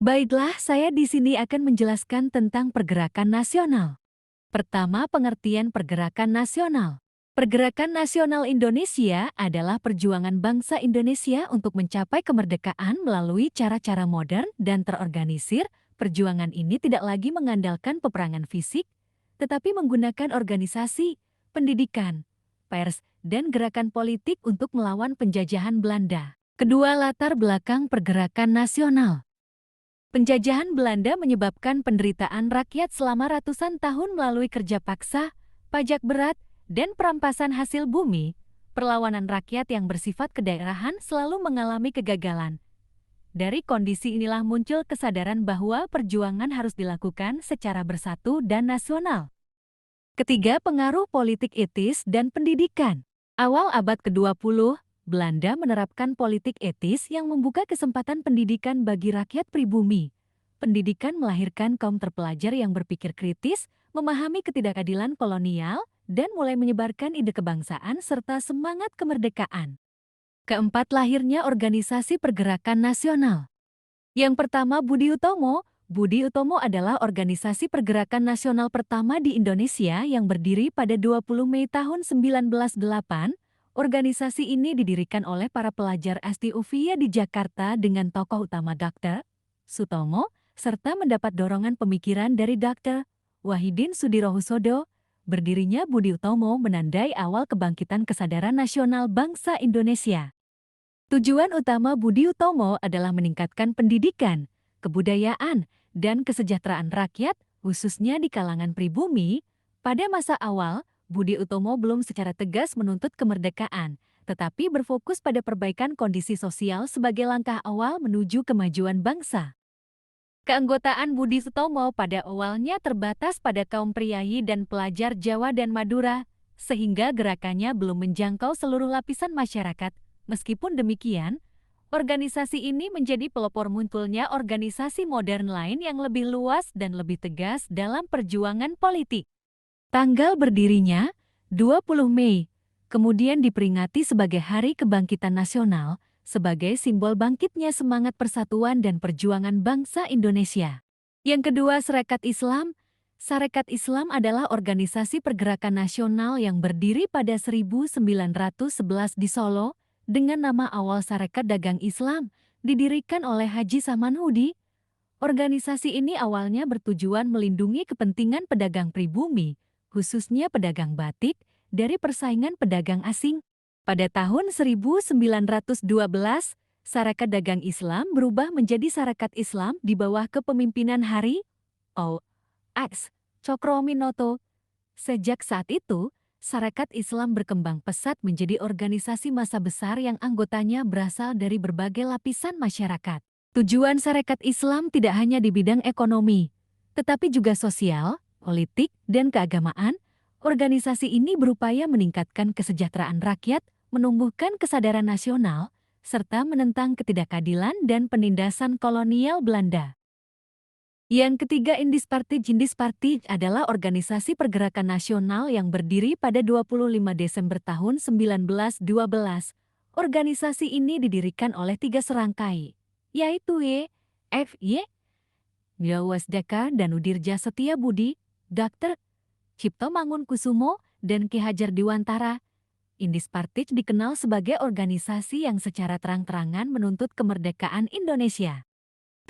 Baiklah, saya di sini akan menjelaskan tentang pergerakan nasional. Pertama, pengertian pergerakan nasional. Pergerakan nasional Indonesia adalah perjuangan bangsa Indonesia untuk mencapai kemerdekaan melalui cara-cara modern dan terorganisir. Perjuangan ini tidak lagi mengandalkan peperangan fisik, tetapi menggunakan organisasi, pendidikan, pers, dan gerakan politik untuk melawan penjajahan Belanda. Kedua, latar belakang pergerakan nasional. Penjajahan Belanda menyebabkan penderitaan rakyat selama ratusan tahun melalui kerja paksa, pajak berat, dan perampasan hasil bumi. Perlawanan rakyat yang bersifat kedaerahan selalu mengalami kegagalan. Dari kondisi inilah muncul kesadaran bahwa perjuangan harus dilakukan secara bersatu dan nasional. Ketiga, pengaruh politik etis dan pendidikan. Awal abad ke-20, Belanda menerapkan politik etis yang membuka kesempatan pendidikan bagi rakyat pribumi. Pendidikan melahirkan kaum terpelajar yang berpikir kritis, memahami ketidakadilan kolonial, dan mulai menyebarkan ide kebangsaan serta semangat kemerdekaan. Keempat, lahirnya organisasi pergerakan nasional. Yang pertama, Budi Utomo. Budi Utomo adalah organisasi pergerakan nasional pertama di Indonesia yang berdiri pada 20 Mei tahun 1908. Organisasi ini didirikan oleh para pelajar SD UVIA di Jakarta dengan tokoh utama Dr. Sutomo, serta mendapat dorongan pemikiran dari Dr. Wahidin Sudirohusodo. Berdirinya Budi Utomo menandai awal kebangkitan kesadaran nasional bangsa Indonesia. Tujuan utama Budi Utomo adalah meningkatkan pendidikan, kebudayaan, dan kesejahteraan rakyat, khususnya di kalangan pribumi. Pada masa awal, Budi Utomo belum secara tegas menuntut kemerdekaan, tetapi berfokus pada perbaikan kondisi sosial sebagai langkah awal menuju kemajuan bangsa. Keanggotaan Budi Utomo pada awalnya terbatas pada kaum priayi dan pelajar Jawa dan Madura, sehingga gerakannya belum menjangkau seluruh lapisan masyarakat. Meskipun demikian, organisasi ini menjadi pelopor munculnya organisasi modern lain yang lebih luas dan lebih tegas dalam perjuangan politik. Tanggal berdirinya, 20 Mei, kemudian diperingati sebagai Hari Kebangkitan Nasional, sebagai simbol bangkitnya semangat persatuan dan perjuangan bangsa Indonesia. Yang kedua, Sarekat Islam. Sarekat Islam adalah organisasi pergerakan nasional yang berdiri pada 1911 di Solo, dengan nama awal Sarekat Dagang Islam, didirikan oleh Haji Samanhudi. Organisasi ini awalnya bertujuan melindungi kepentingan pedagang pribumi, khususnya pedagang batik, dari persaingan pedagang asing. Pada tahun 1912, Sarekat Dagang Islam berubah menjadi Sarekat Islam di bawah kepemimpinan Hari O.X. Cokroaminoto. Sejak saat itu, Sarekat Islam berkembang pesat menjadi organisasi massa besar yang anggotanya berasal dari berbagai lapisan masyarakat. Tujuan Sarekat Islam tidak hanya di bidang ekonomi, tetapi juga sosial, politik, dan keagamaan. Organisasi ini berupaya meningkatkan kesejahteraan rakyat, menumbuhkan kesadaran nasional, serta menentang ketidakadilan dan penindasan kolonial Belanda. Yang ketiga, Indisparti. Indisparti adalah organisasi pergerakan nasional yang berdiri pada 25 Desember tahun 1912. Organisasi ini didirikan oleh 3 serangkai, yaitu F.Y. Milowasdaka dan Udirja Setiabudi, Dr. Cipto Mangunkusumo, dan Ki Hajar Dewantara. Indisparti dikenal sebagai organisasi yang secara terang-terangan menuntut kemerdekaan Indonesia.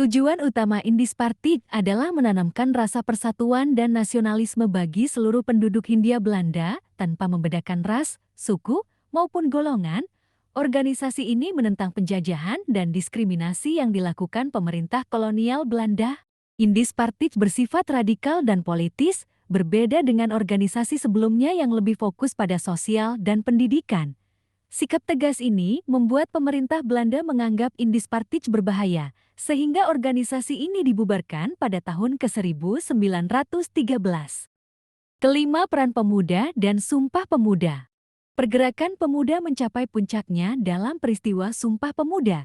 Tujuan utama Indisparti adalah menanamkan rasa persatuan dan nasionalisme bagi seluruh penduduk Hindia Belanda tanpa membedakan ras, suku, maupun golongan. Organisasi ini menentang penjajahan dan diskriminasi yang dilakukan pemerintah kolonial Belanda. Indisparti bersifat radikal dan politis, berbeda dengan organisasi sebelumnya yang lebih fokus pada sosial dan pendidikan. Sikap tegas ini membuat pemerintah Belanda menganggap Indisparti berbahaya, sehingga organisasi ini dibubarkan pada tahun ke-1913. Kelima, peran pemuda dan Sumpah Pemuda. Pergerakan pemuda mencapai puncaknya dalam peristiwa Sumpah Pemuda.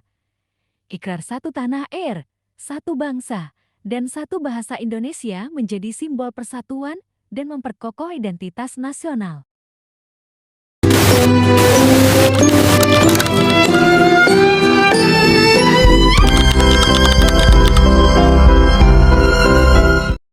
Ikrar Satu Tanah Air, Satu Bangsa, dan Satu Bahasa Indonesia menjadi simbol persatuan dan memperkokoh identitas nasional.